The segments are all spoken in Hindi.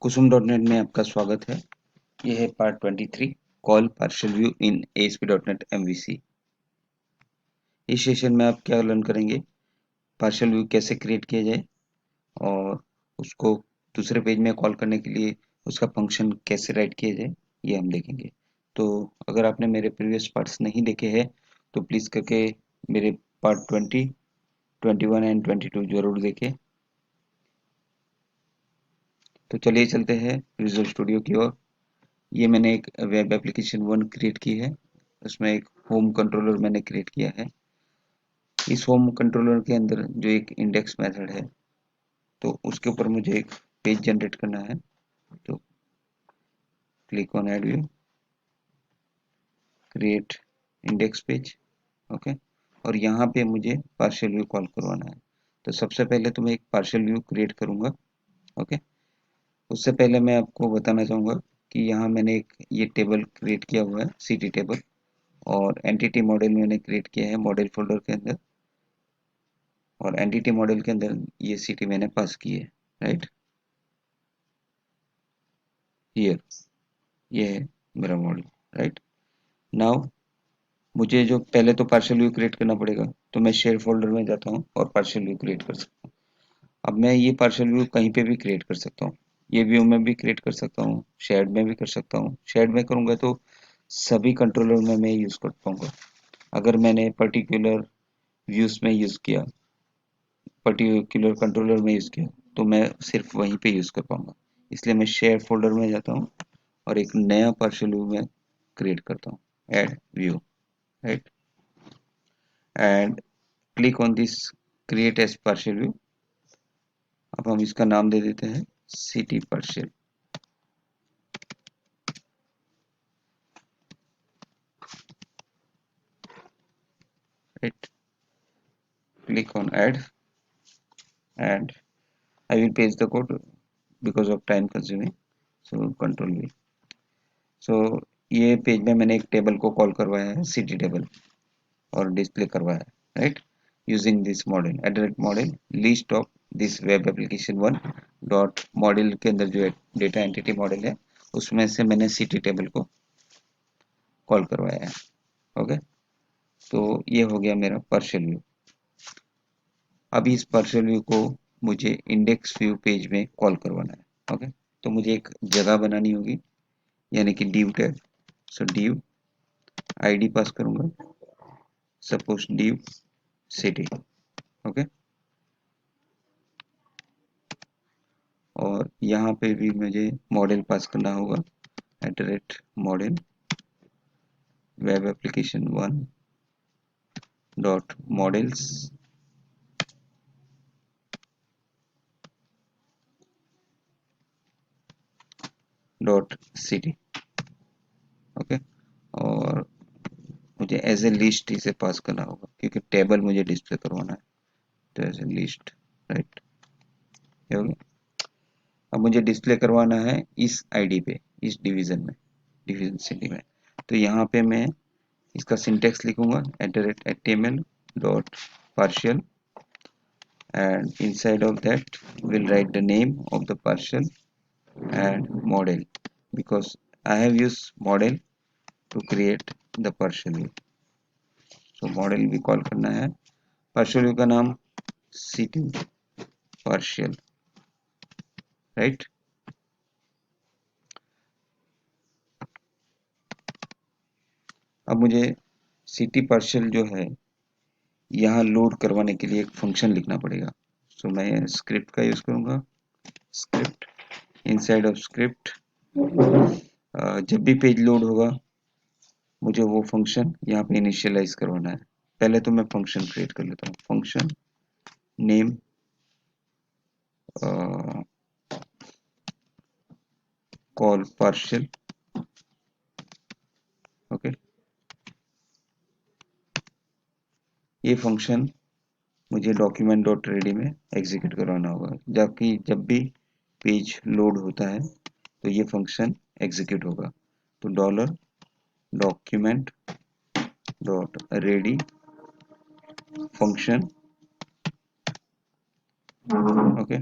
कुसुम डॉट नेट में आपका स्वागत है। यह है पार्ट 23 कॉल पार्शियल व्यू इन ASP.NET MVC। इस सेशन में आप क्या लर्न करेंगे, पार्शियल व्यू कैसे क्रिएट किया जाए और उसको दूसरे पेज में कॉल करने के लिए उसका फंक्शन कैसे राइट किया जाए, ये हम देखेंगे। तो अगर आपने मेरे प्रीवियस पार्ट्स नहीं देखे हैं तो प्लीज़ करके मेरे पार्ट 20, 21 एंड 22 जरूर देखें। तो चलिए चलते हैं विजुअल स्टूडियो की ओर। ये मैंने एक वेब एप्लीकेशन 1 क्रिएट की है। उसमें एक होम कंट्रोलर मैंने क्रिएट किया है। इस होम कंट्रोलर के अंदर जो एक इंडेक्स मेथड है, तो उसके ऊपर मुझे एक पेज जनरेट करना है। तो click on add view, create index page, okay. और यहाँ पे मुझे पार्शियल व्यू कॉल करवाना है। तो सबसे पहले तो मैं एक पार्शियल व्यू क्रिएट करूँगा, ओके। उससे पहले मैं आपको बताना चाहूँगा कि यहाँ मैंने एक ये टेबल क्रिएट किया हुआ है, सिटी टेबल, और एंटिटी मॉडल मैंने क्रिएट किया है मॉडल फोल्डर के अंदर, और एंटिटी मॉडल के अंदर ये सिटी मैंने पास की है, राइट हियर। ये है मेरा मॉडल, राइट। नाउ मुझे जो पहले तो पार्शियल व्यू क्रिएट करना पड़ेगा, तो मैं शेयर फोल्डर में जाता हूँ और पार्शियल व्यू क्रिएट कर सकता हूँ। अब मैं ये पार्शियल व्यू कहीं पे भी क्रिएट कर सकता हूँ, ये व्यू में भी क्रिएट कर सकता हूँ, शेयर्ड में भी कर सकता हूँ। शेयर्ड में करूँगा तो सभी कंट्रोलर में मैं यूज़ कर पाऊंगा। अगर मैंने पर्टिकुलर व्यूज में यूज़ किया, पर्टिकुलर कंट्रोलर में यूज़ किया, तो मैं सिर्फ वहीं पे यूज़ कर पाऊंगा। इसलिए मैं शेयर फोल्डर में जाता हूँ और एक नया पार्शियल व्यू में क्रिएट करता हूँ, add view, right, and click on this create as partial view. अब हम इसका नाम दे देते हैं city partial, right. Click on add and I will paste the code because of time consuming, so control V. So ये पेज में मैंने एक टेबल को कॉल करवाया है, सिटी टेबल, और डिस्प्ले करवाया है, right, using this model at model list of this web application 1 dot model के अंदर जो डेटा एंटिटी मॉडल है, उसमें से मैंने सिटी टेबल को कॉल करवाया है, ओके। तो ये हो गया मेरा पार्शियल व्यू। अभी इस पार्शियल व्यू को मुझे इंडेक्स व्यू पेज में कॉल करवाना है, ओके। तो मुझे एक जगह बनानी होगी, यानी कि div टैग। सो div id पास करूंगा, सपोज div city, ओके। और यहाँ पे भी मुझे मॉडल पास करना होगा, @model web application 1 dot models dot city, okay. और मुझे एज ए लिस्ट इसे पास करना होगा क्योंकि टेबल मुझे डिस्प्ले करवाना है, तो एज ए लिस्ट, राइट, ये हो गया। अब मुझे डिस्प्ले करवाना है इस आईडी पे, इस डिवीजन में, डिवीजन सिटी में। तो यहाँ पे मैं इसका सिंटेक्स लिखूंगा, @html dot partial, and inside of that we'll write the name of the partial and model, because I have used model to create the partial view। तो मॉडल भी कॉल करना है, पार्शियल व्यू का नाम सिटी पार्शियल, राइट। अब मुझे सिटी पार्शियल जो है यहाँ लोड करवाने के लिए एक फंक्शन लिखना पड़ेगा। सो मैं स्क्रिप्ट का यूज करूंगा, स्क्रिप्ट, इनसाइड ऑफ स्क्रिप्ट जब भी पेज लोड होगा मुझे वो फंक्शन यहाँ पे इनिशियलाइज करवाना है। पहले तो मैं फंक्शन क्रिएट कर लेता हूँ, function name call partial, okay. ये फंक्शन मुझे डॉक्यूमेंट डॉट रेडी में एग्जीक्यूट करवाना होगा, जबकि जब भी पेज लोड होता है तो ये फंक्शन एग्जीक्यूट होगा। तो dollar document dot ready function, okay.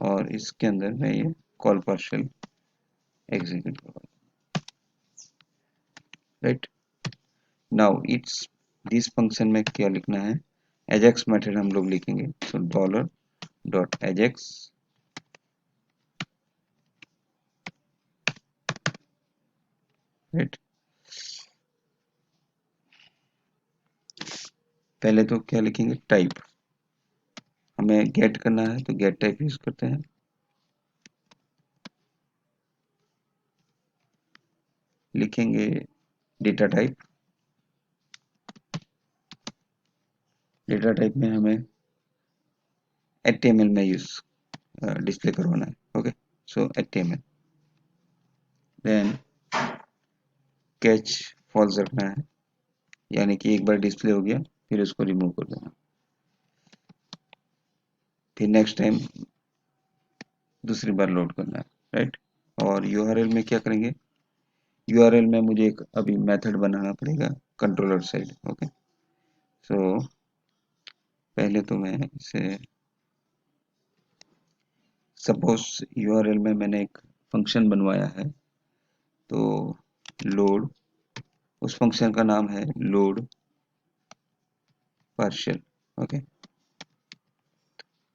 और इसके अंदर मैं ये कॉल पार्शियल एग्जीक्यूट करूँगा, right. Now it's this function में क्या लिखना है, एजेक्स मेथड हम लोग लिखेंगे। सो डॉलर डॉट एजेक्स, राइट। पहले तो क्या लिखेंगे, टाइप, हमें गेट करना है तो गेट टाइप यूज करते हैं। लिखेंगे डेटा टाइप, डेटा टाइप में हमें HTML में यूज डिस्प्ले करवाना है, ओके। सो HTML, देन कैच फॉल्स रखना है, यानी कि एक बार डिस्प्ले हो गया फिर उसको रिमूव कर देना, फिर नेक्स्ट टाइम दूसरी बार लोड करना है, राइट। और URL में क्या करेंगे, URL में मुझे एक अभी मेथड बनाना पड़ेगा कंट्रोलर साइड, ओके। सो पहले तो मैं इसे, सपोज URL में मैंने एक फंक्शन बनवाया है, तो लोड, उस फंक्शन का नाम है लोड पार्शियल, ओके।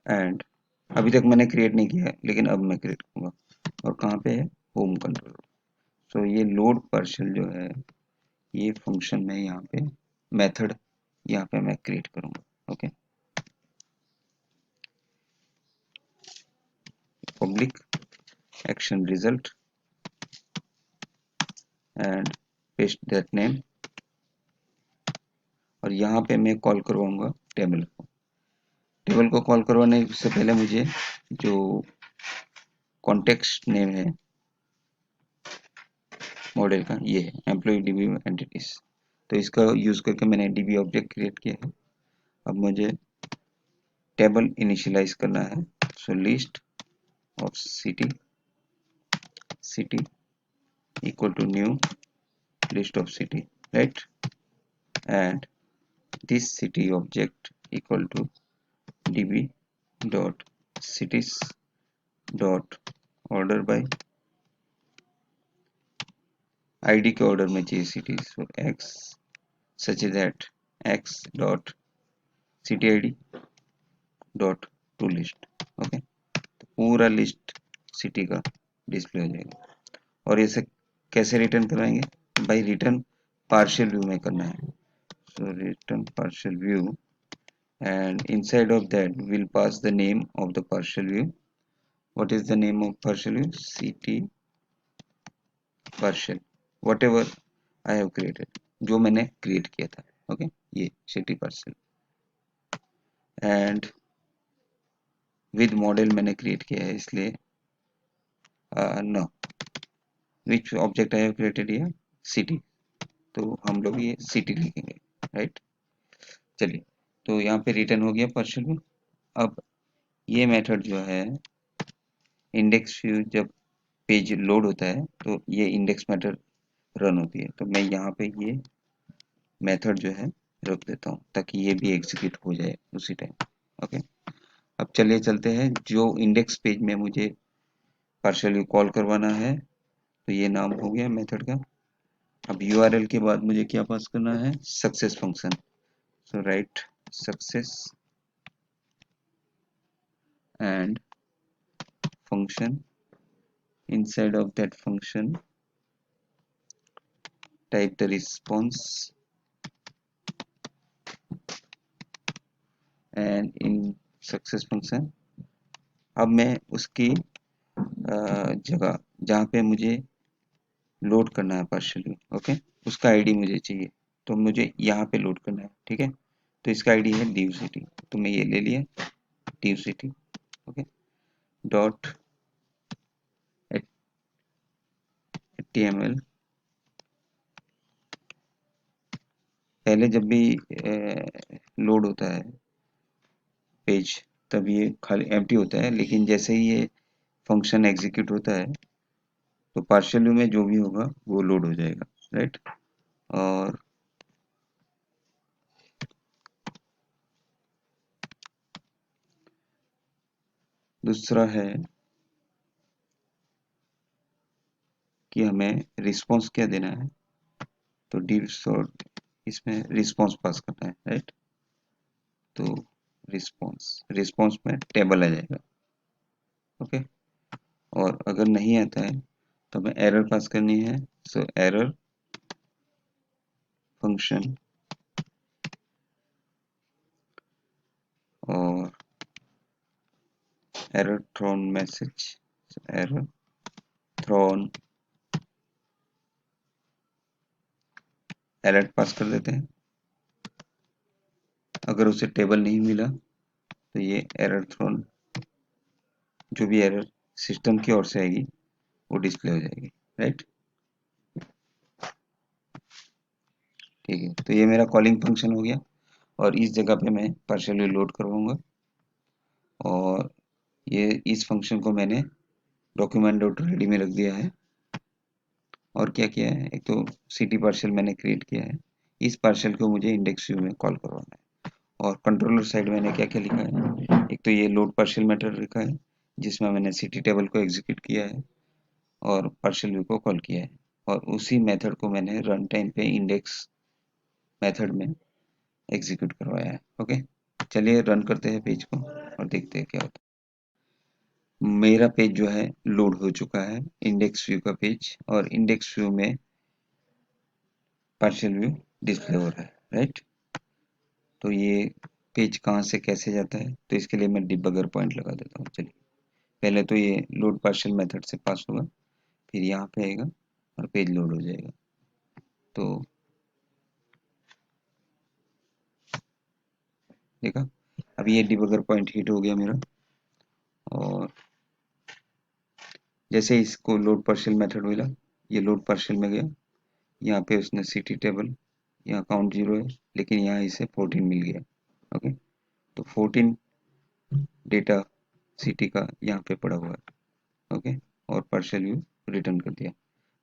एंड अभी तक मैंने क्रिएट नहीं किया है, लेकिन अब मैं क्रिएट करूंगा, और कहाँ पे है, होम कंट्रोलर। सो ये लोड पार्शियल जो है, ये फंक्शन में यहाँ पे मेथड यहाँ पे मैं क्रिएट करूंगा, okay. Public action result and paste that name, और यहाँ पे मैं कॉल करवाऊंगा टेबल को। टेबल को कॉल करवाने से पहले मुझे जो कॉन्टेक्स्ट नेम है मॉडल का, ये है एम्प्लॉय डीबी एंटिटीज, तो इसका यूज करके मैंने डीबी ऑब्जेक्ट क्रिएट किया है। अब मुझे टेबल इनिशियलाइज करना है। So list of city, city equal to new list of city, right, and this city object equal to db dot cities dot order by, id के ऑर्डर में चाहिए cities, so x such that x dot city id dot to list, okay. तो पूरा लिस्ट सिटी का डिस्प्ले हो जाएगा। और इसे कैसे रिटर्न कराएंगे, बाई रिटर्न पार्शियल व्यू में करना है। So return partial view, and inside of that we'll pass the name of the partial view. What is the name of partial view, ct partial, whatever I have created, जो मैंने क्रिएट किया था, ओके। ये ct partial, and with model मैंने क्रिएट किया है, इसलिए no, which object I have created here, ct, तो हम लोग ये ct लिखेंगे, राइट। चलिए, तो यहाँ पे रिटर्न हो गया पार्शियल व्यू। अब ये मेथड जो है, इंडेक्स व्यू, जब पेज लोड होता है तो ये इंडेक्स मेथड रन होती है, तो मैं यहाँ पे ये मेथड जो है रख देता हूँ ताकि ये भी एग्जीक्यूट हो जाए उसी टाइम, ओके। अब चलिए चलते हैं, जो इंडेक्स पेज में मुझे पार्शियली कॉल करवाना है, तो ये नाम हो गया मेथड का। अब URL के बाद मुझे क्या पास करना है, success function. So right success and function, inside of that function type the response, and in success function अब मैं उसकी जगह जहाँ पे मुझे लोड करना है पार्शियली, ओके, उसका आईडी मुझे चाहिए, तो मुझे यहाँ पे लोड करना है, ठीक है। तो इसका आईडी है div city, तो मैं ये ले लिया div city, okay, dot html। पहले जब भी लोड होता है पेज, तब ये खाली एम्प्टी होता है, लेकिन जैसे ही ये फंक्शन एग्जीक्यूट होता है तो पार्शियल व्यू में जो भी होगा वो लोड हो जाएगा, राइट। और दूसरा है कि हमें रिस्पॉन्स क्या देना है, तो डी सॉर्ट इसमें रिस्पॉन्स पास करना है, राइट। तो रिस्पॉन्स रिस्पॉन्स में टेबल आ जाएगा, ओके। और अगर नहीं आता है तो हमें एरर पास करनी है, सो एरर फंक्शन और error thrown message, error thrown alert pass कर देते हैं। अगर उसे टेबल नहीं मिला तो ये एरर थ्रोन, जो भी एरर सिस्टम की ओर से आएगी वो डिस्प्ले हो जाएगी, राइट। ठीक है, तो ये मेरा कॉलिंग फंक्शन हो गया और इस जगह पे मैं पार्शियली लोड करवाऊंगा और ये इस फंक्शन को मैंने डॉक्यूमेंट डॉट रेडी में रख दिया है। और क्या किया है, एक तो सिटी पार्शियल मैंने क्रिएट किया है, इस पार्शियल को मुझे इंडेक्स व्यू में कॉल करवाना है। और कंट्रोलर साइड मैंने क्या क्या लिखा है, एक तो ये लोड पार्शियल मेथड लिखा है जिसमें मैंने सिटी टेबल को एग्जीक्यूट किया है और पार्शियल व्यू को कॉल किया है, और उसी मेथड को मैंने रन टाइम पे इंडेक्स मेथड में एग्जीक्यूट करवाया है, ओके। चलिए रन करते हैं पेज को और देखते हैं क्या होता है। मेरा पेज जो है लोड हो चुका है, इंडेक्स व्यू का पेज, और इंडेक्स व्यू में पार्शियल व्यू डिस्प्ले हो रहा है, राइट। तो ये पेज कहाँ से कैसे जाता है, तो इसके लिए मैं डिबगर पॉइंट लगा देता हूँ। चलिए, पहले तो ये लोड पार्शियल मेथड से पास होगा, फिर यहाँ पे आएगा और पेज लोड हो जाएगा। तो देखा, अभी ये डिबगर पॉइंट हिट हो गया मेरा, और जैसे इसको लोड पार्शियल मेथड मिला, ये लोड पार्शियल में गया, यहाँ पे उसने सिटी टेबल, यहाँ काउंट 0 है लेकिन यहाँ इसे 14 मिल गया, ओके। तो 14 डेटा सिटी का यहाँ पे पड़ा हुआ है, ओके। और पार्शियल व्यू रिटर्न कर दिया।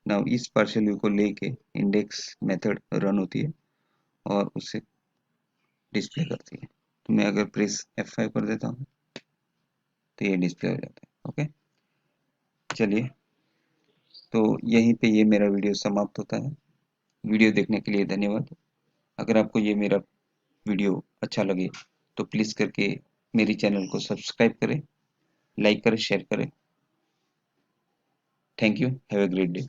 नाउ इस पार्शियल व्यू को लेके इंडेक्स मेथड रन होती है और उसे डिस्प्ले करती है। तो मैं अगर प्रेस F5 कर देता हूँ तो ये डिस्प्ले हो जाता है, ओके। चलिए, तो यहीं पे ये मेरा वीडियो समाप्त होता है। वीडियो देखने के लिए धन्यवाद। अगर आपको ये मेरा वीडियो अच्छा लगे तो प्लीज़ करके मेरी चैनल को सब्सक्राइब करें, लाइक करें, शेयर करें। Thank you, have a great day.